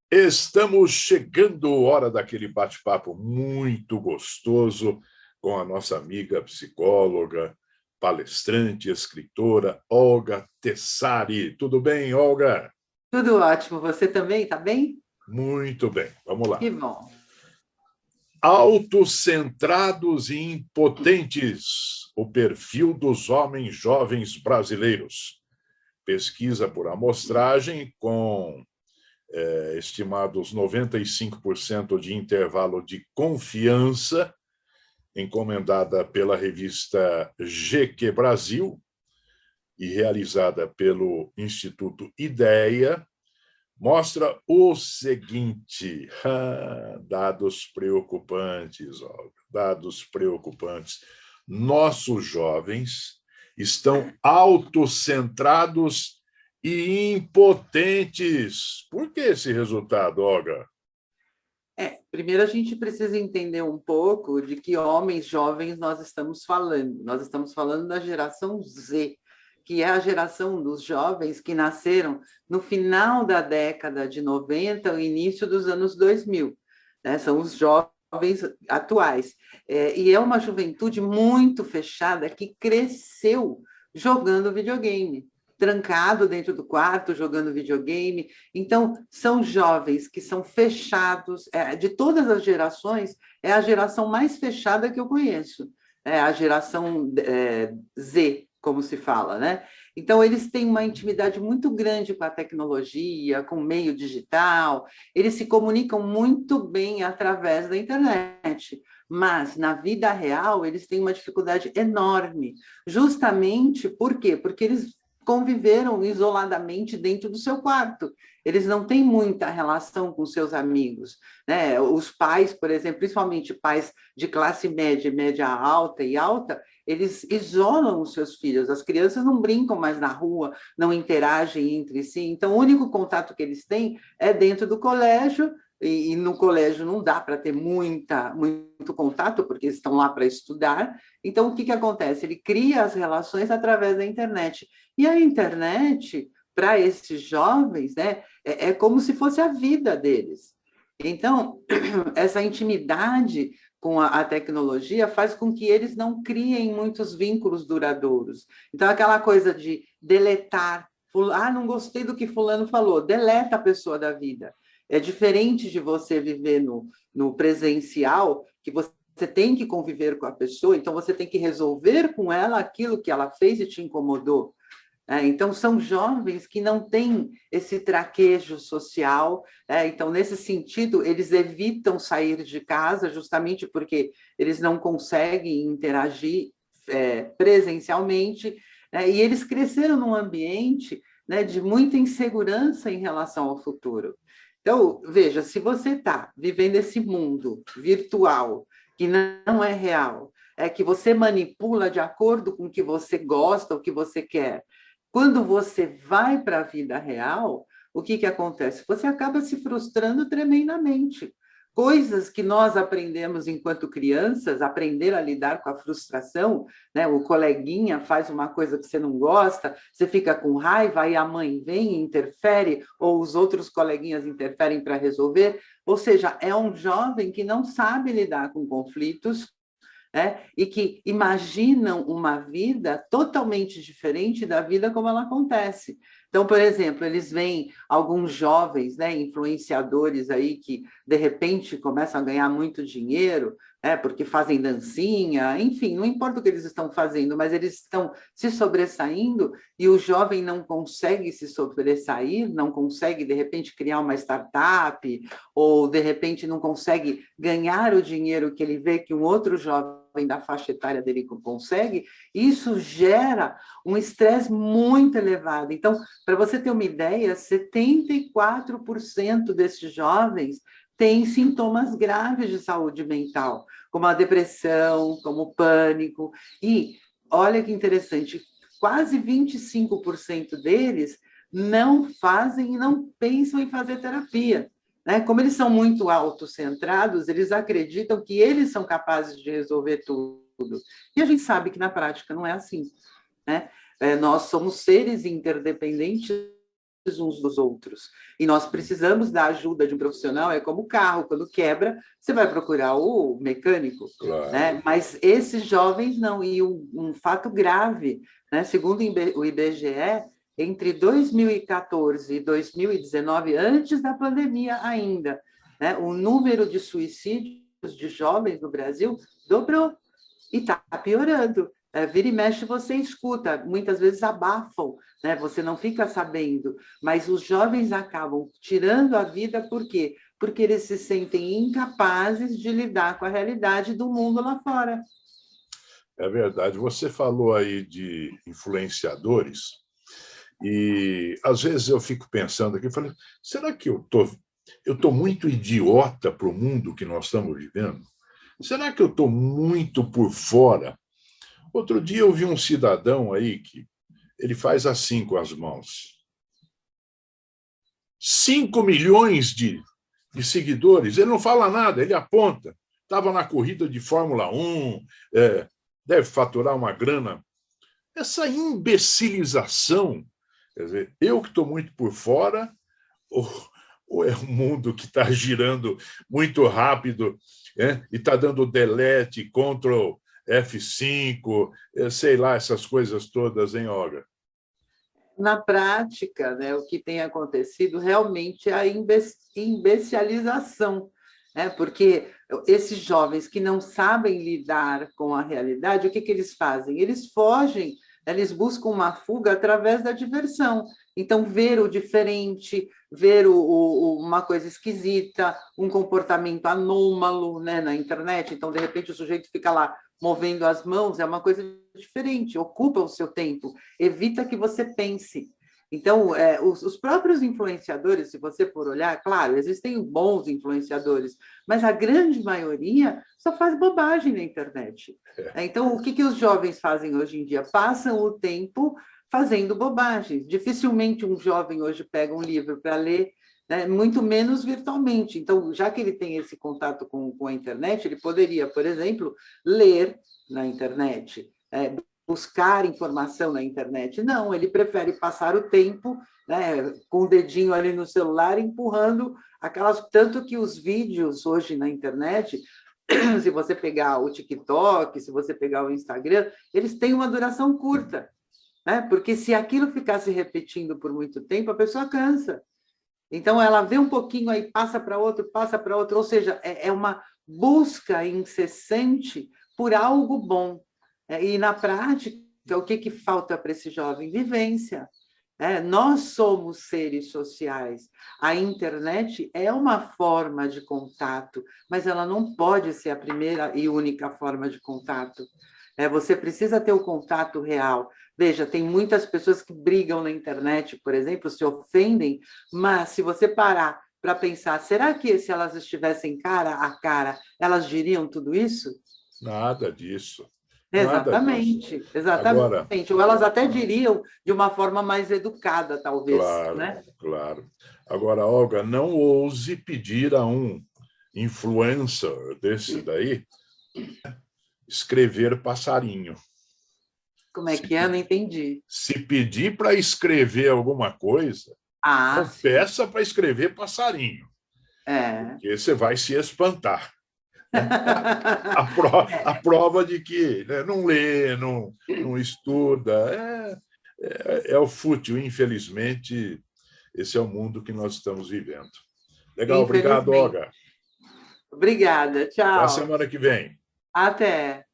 Estamos chegando, hora daquele bate-papo muito gostoso com a nossa amiga psicóloga, palestrante, escritora, Olga Tessari. Tudo bem, Olga? Tudo ótimo. Você também, tá bem? Muito bem, vamos lá. Que bom. Autocentrados e impotentes, o perfil dos homens jovens brasileiros. Pesquisa por amostragem com estimados 95% de intervalo de confiança, encomendada pela revista GQ Brasil e realizada pelo Instituto Ideia, mostra o seguinte: dados preocupantes, Olga, dados preocupantes. Nossos jovens estão autocentrados e impotentes. Por que esse resultado, Olga? Primeiro a gente precisa entender um pouco de que homens jovens nós estamos falando. Nós estamos falando da geração Z, que é a geração dos jovens que nasceram no final da década de 90, o início dos anos 2000, né? São os jovens atuais. E é uma juventude muito fechada que cresceu jogando videogame, trancado dentro do quarto, jogando videogame. Então, são jovens que são fechados, de todas as gerações, é a geração mais fechada que eu conheço, é a geração Z, como se fala, né? Então, eles têm uma intimidade muito grande com a tecnologia, com o meio digital, eles se comunicam muito bem através da internet, mas na vida real eles têm uma dificuldade enorme, justamente por quê? Porque eles conviveram isoladamente dentro do seu quarto. Eles não têm muita relação com seus amigos, né? Os pais, por exemplo, principalmente pais de classe média, média alta e alta, eles isolam os seus filhos. As crianças não brincam mais na rua, não interagem entre si. Então, o único contato que eles têm é dentro do colégio, e no colégio não dá para ter muito contato, porque eles estão lá para estudar. Então, o que acontece? Ele cria as relações através da internet. E a internet, para esses jovens, né, é como se fosse a vida deles. Então, essa intimidade com a tecnologia faz com que eles não criem muitos vínculos duradouros. Então, aquela coisa de deletar, não gostei do que fulano falou, deleta a pessoa da vida. É diferente de você viver no presencial, que você tem que conviver com a pessoa, então você tem que resolver com ela aquilo que ela fez e te incomodou. Então, são jovens que não têm esse traquejo social, então, nesse sentido, eles evitam sair de casa justamente porque eles não conseguem interagir presencialmente, e eles cresceram num ambiente, né, de muita insegurança em relação ao futuro. Então, veja, se você está vivendo esse mundo virtual, que não é real, que você manipula de acordo com o que você gosta, o que você quer, quando você vai para a vida real, o que acontece? Você acaba se frustrando tremendamente. Coisas que nós aprendemos enquanto crianças, aprender a lidar com a frustração, né? O coleguinha faz uma coisa que você não gosta, você fica com raiva, aí a mãe vem e interfere, ou os outros coleguinhas interferem para resolver. Ou seja, é um jovem que não sabe lidar com conflitos, e que imaginam uma vida totalmente diferente da vida como ela acontece. Então, por exemplo, eles veem alguns jovens, né, influenciadores aí que, de repente, começam a ganhar muito dinheiro, porque fazem dancinha, enfim, não importa o que eles estão fazendo, mas eles estão se sobressaindo e o jovem não consegue se sobressair, não consegue, de repente, criar uma startup, ou, de repente, não consegue ganhar o dinheiro que ele vê que um outro jovem da faixa etária dele consegue, isso gera um estresse muito elevado. Então, para você ter uma ideia, 74% desses jovens têm sintomas graves de saúde mental, como a depressão, como o pânico. E, olha que interessante, quase 25% deles não fazem e não pensam em fazer terapia. Como eles são muito autocentrados, eles acreditam que eles são capazes de resolver tudo. E a gente sabe que na prática não é assim, né? Nós somos seres interdependentes uns dos outros. E nós precisamos da ajuda de um profissional, é como o carro, quando quebra, você vai procurar o mecânico, Claro. né? Mas esses jovens não. E um fato grave, né? Segundo o IBGE, entre 2014 e 2019, antes da pandemia ainda, né? O número de suicídios de jovens no Brasil dobrou e está piorando. Vira e mexe, você escuta, muitas vezes abafam, né? Você não fica sabendo, mas os jovens acabam tirando a vida, por quê? Porque eles se sentem incapazes de lidar com a realidade do mundo lá fora. É verdade. Você falou aí de influenciadores, e às vezes eu fico pensando aqui, falei, será que eu tô muito idiota para o mundo que nós estamos vivendo? Será que eu estou muito por fora? Outro dia eu vi um cidadão aí que ele faz assim com as mãos. 5 milhões de seguidores, ele não fala nada, ele aponta. Estava na corrida de Fórmula 1, deve faturar uma grana. Essa imbecilização, quer dizer, eu que estou muito por fora, ou é um mundo que está girando muito rápido, e está dando delete, Ctrl F5, sei lá, essas coisas todas, hein, Olga? Na prática, né, o que tem acontecido realmente é a imbecilização, né? Porque esses jovens que não sabem lidar com a realidade, o que eles fazem? Eles fogem, eles buscam uma fuga através da diversão. Então, ver o diferente, ver uma coisa esquisita, um comportamento anômalo, né, na internet. Então, de repente, o sujeito fica lá movendo as mãos, é uma coisa diferente, ocupa o seu tempo, evita que você pense. Então, os próprios influenciadores, se você for olhar, claro, existem bons influenciadores, mas a grande maioria só faz bobagem na internet. Então, o que os jovens fazem hoje em dia? Passam o tempo fazendo bobagens. Dificilmente um jovem hoje pega um livro para ler, né? Muito menos virtualmente. Então, já que ele tem esse contato com a internet, ele poderia, por exemplo, ler na internet, buscar informação na internet. Não, ele prefere passar o tempo, né, com o dedinho ali no celular, empurrando aquelas... Tanto que os vídeos hoje na internet, se você pegar o TikTok, se você pegar o Instagram, eles têm uma duração curta, né? Porque se aquilo ficar se repetindo por muito tempo, a pessoa cansa. Então, ela vê um pouquinho, aí passa para outro, ou seja, é uma busca incessante por algo bom. E, na prática, o que falta para esse jovem? Vivência. Nós somos seres sociais. A internet é uma forma de contato, mas ela não pode ser a primeira e única forma de contato. Você precisa ter o contato real. Veja, tem muitas pessoas que brigam na internet, por exemplo, se ofendem, mas se você parar para pensar, será que se elas estivessem cara a cara, elas diriam tudo isso? Nada disso. Exatamente, exatamente. Agora, ou elas até diriam de uma forma mais educada, talvez. Claro, né? claro. Agora, Olga, não ouse pedir a um influencer desse daí escrever passarinho. Como é que é? Não entendi. Se pedir para escrever alguma coisa, não peça para escrever passarinho, porque você vai se espantar. A prova de que, né, não lê, não estuda, é o fútil. Infelizmente, esse é o mundo que nós estamos vivendo. Legal, obrigado, Olga. Obrigada, tchau. Até a semana que vem. Até.